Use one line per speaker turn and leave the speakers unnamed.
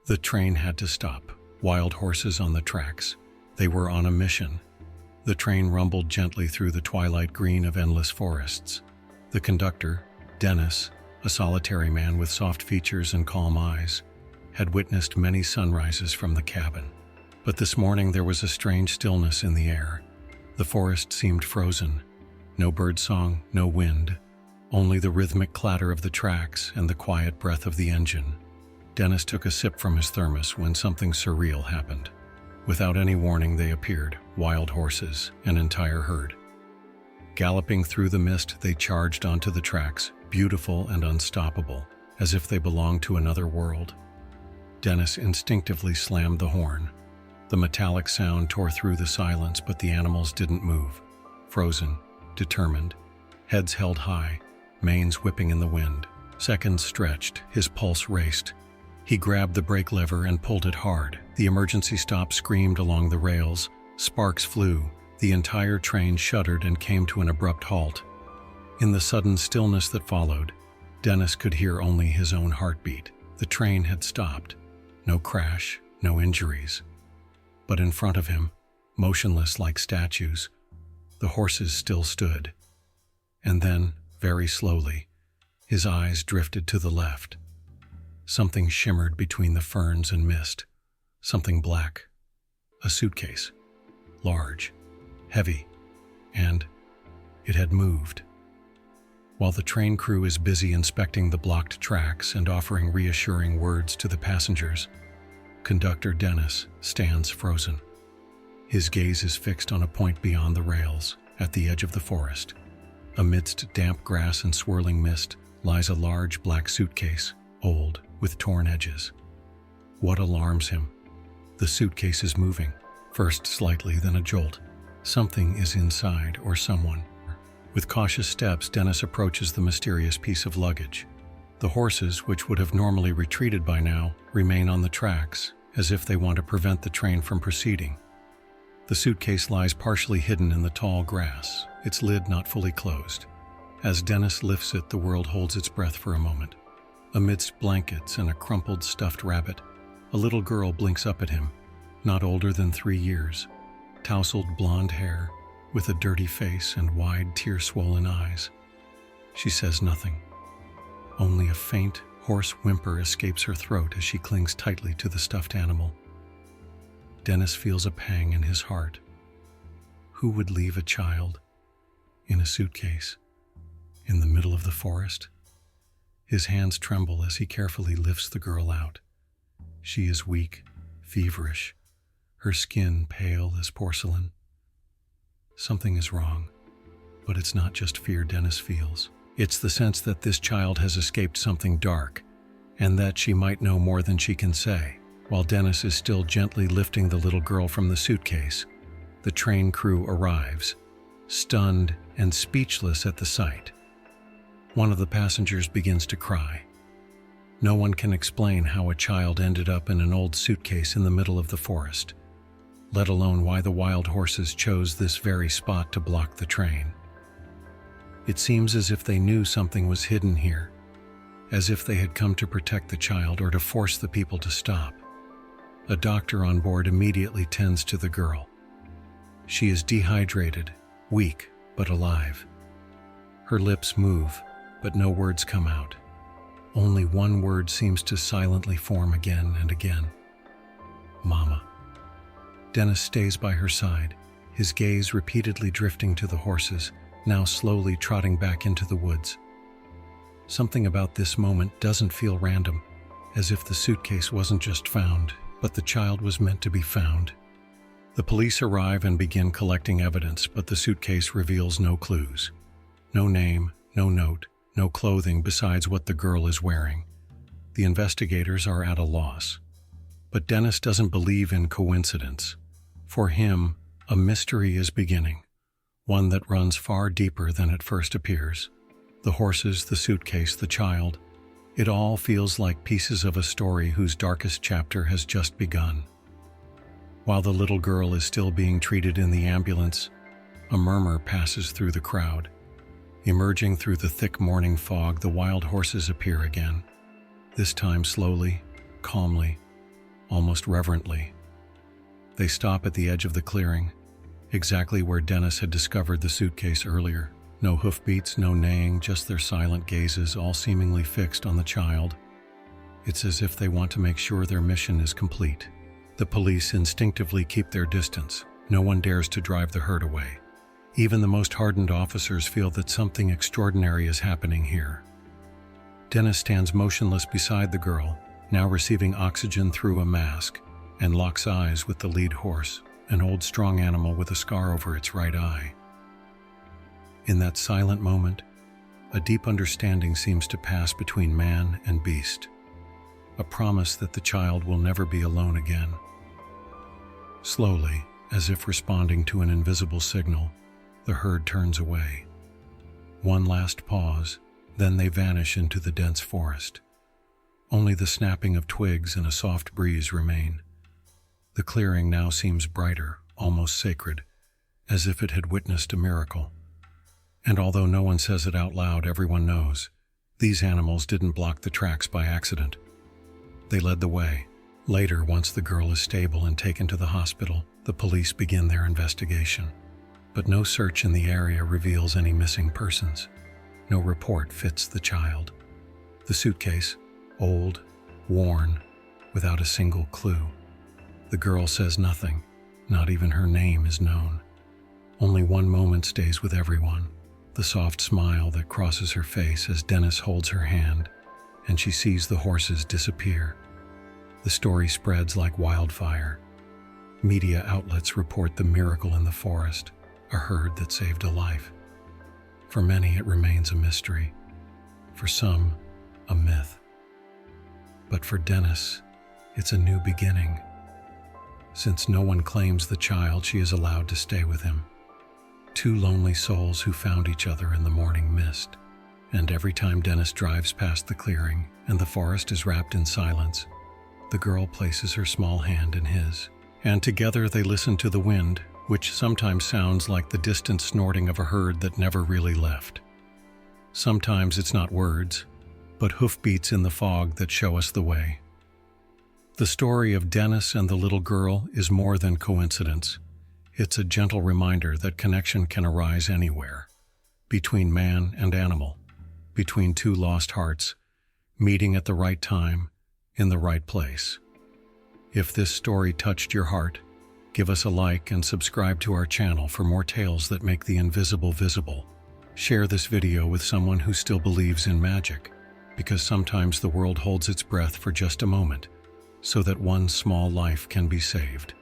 The train had to stop. Wild horses on the tracks. They were on a mission. The train rumbled gently through the twilight green of endless forests. The conductor, Dennis, a solitary man with soft features and calm eyes, had witnessed many sunrises from the cabin. But this morning there was a strange stillness in the air. The forest seemed frozen. No birdsong, no wind, only the rhythmic clatter of the tracks and the quiet breath of the engine. Dennis took a sip from his thermos when something surreal happened. Without any warning they appeared, wild horses, an entire herd. Galloping through the mist, they charged onto the tracks, beautiful and unstoppable, as if they belonged to another world. Dennis instinctively slammed the horn. The metallic sound tore through the silence, but the animals didn't move. Frozen, determined, heads held high, manes whipping in the wind. Seconds stretched, his pulse raced. He grabbed the brake lever and pulled it hard. The emergency stop screamed along the rails. Sparks flew. The entire train shuddered and came to an abrupt halt. In the sudden stillness that followed, Dennis could hear only his own heartbeat. The train had stopped. No crash, no injuries. But in front of him, motionless like statues, the horses still stood. And then, very slowly, his eyes drifted to the left. Something shimmered between the ferns and mist. Something black. A suitcase. Large. Heavy. And it had moved. While the train crew is busy inspecting the blocked tracks and offering reassuring words to the passengers, Conductor Dennis stands frozen. His gaze is fixed on a point beyond the rails, at the edge of the forest. Amidst damp grass and swirling mist lies a large black suitcase, old, with torn edges. What alarms him? The suitcase is moving, first slightly, then a jolt. Something is inside, or someone. With cautious steps, Dennis approaches the mysterious piece of luggage. The horses, which would have normally retreated by now, remain on the tracks, as if they want to prevent the train from proceeding. The suitcase lies partially hidden in the tall grass, its lid not fully closed. As Dennis lifts it, the world holds its breath for a moment. Amidst blankets and a crumpled stuffed rabbit, a little girl blinks up at him, not older than 3 years, tousled blonde hair, with a dirty face and wide, tear-swollen eyes. She says nothing. Only a faint, hoarse whimper escapes her throat as she clings tightly to the stuffed animal. Dennis feels a pang in his heart. Who would leave a child in a suitcase in the middle of the forest? His hands tremble as he carefully lifts the girl out. She is weak, feverish, her skin pale as porcelain. Something is wrong, but it's not just fear Dennis feels. It's the sense that this child has escaped something dark, and that she might know more than she can say. While Dennis is still gently lifting the little girl from the suitcase, the train crew arrives, stunned and speechless at the sight. One of the passengers begins to cry. No one can explain how a child ended up in an old suitcase in the middle of the forest, let alone why the wild horses chose this very spot to block the train. It seems as if they knew something was hidden here, as if they had come to protect the child or to force the people to stop. A doctor on board immediately tends to the girl. She is dehydrated, weak, but alive. Her lips move, but no words come out. Only one word seems to silently form again and again. Mama. Dennis stays by her side, his gaze repeatedly drifting to the horses, now slowly trotting back into the woods. Something about this moment doesn't feel random, as if the suitcase wasn't just found, but the child was meant to be found. The police arrive and begin collecting evidence, but the suitcase reveals no clues. No name, no note, no clothing besides what the girl is wearing. The investigators are at a loss. But Dennis doesn't believe in coincidence. For him, a mystery is beginning, one that runs far deeper than it first appears. The horses, the suitcase, the child, it all feels like pieces of a story whose darkest chapter has just begun. While the little girl is still being treated in the ambulance, a murmur passes through the crowd. Emerging through the thick morning fog, the wild horses appear again, this time slowly, calmly, almost reverently. They stop at the edge of the clearing, exactly where Dennis had discovered the suitcase earlier. No hoofbeats, no neighing, just their silent gazes, all seemingly fixed on the child. It's as if they want to make sure their mission is complete. The police instinctively keep their distance. No one dares to drive the herd away. Even the most hardened officers feel that something extraordinary is happening here. Dennis stands motionless beside the girl, now receiving oxygen through a mask, and locks eyes with the lead horse, an old strong animal with a scar over its right eye. In that silent moment, a deep understanding seems to pass between man and beast, a promise that the child will never be alone again. Slowly, as if responding to an invisible signal, the herd turns away. One last pause, then they vanish into the dense forest. Only the snapping of twigs and a soft breeze remain. The clearing now seems brighter, almost sacred, as if it had witnessed a miracle. And although no one says it out loud, everyone knows, these animals didn't block the tracks by accident. They led the way. Later, once the girl is stable and taken to the hospital, the police begin their investigation. But no search in the area reveals any missing persons. No report fits the child. The suitcase, old, worn, without a single clue. The girl says nothing, not even her name is known. Only one moment stays with everyone, the soft smile that crosses her face as Dennis holds her hand, and she sees the horses disappear. The story spreads like wildfire. Media outlets report the miracle in the forest, a herd that saved a life. For many, it remains a mystery. For some, a myth. But for Dennis, it's a new beginning. Since no one claims the child, she is allowed to stay with him. Two lonely souls who found each other in the morning mist. And every time Dennis drives past the clearing and the forest is wrapped in silence, the girl places her small hand in his. And together they listen to the wind, which sometimes sounds like the distant snorting of a herd that never really left. Sometimes it's not words, but hoofbeats in the fog that show us the way. The story of Dennis and the little girl is more than coincidence. It's a gentle reminder that connection can arise anywhere, between man and animal, between two lost hearts, meeting at the right time, in the right place. If this story touched your heart, give us a like and subscribe to our channel for more tales that make the invisible visible. Share this video with someone who still believes in magic, because sometimes the world holds its breath for just a moment, so that one small life can be saved.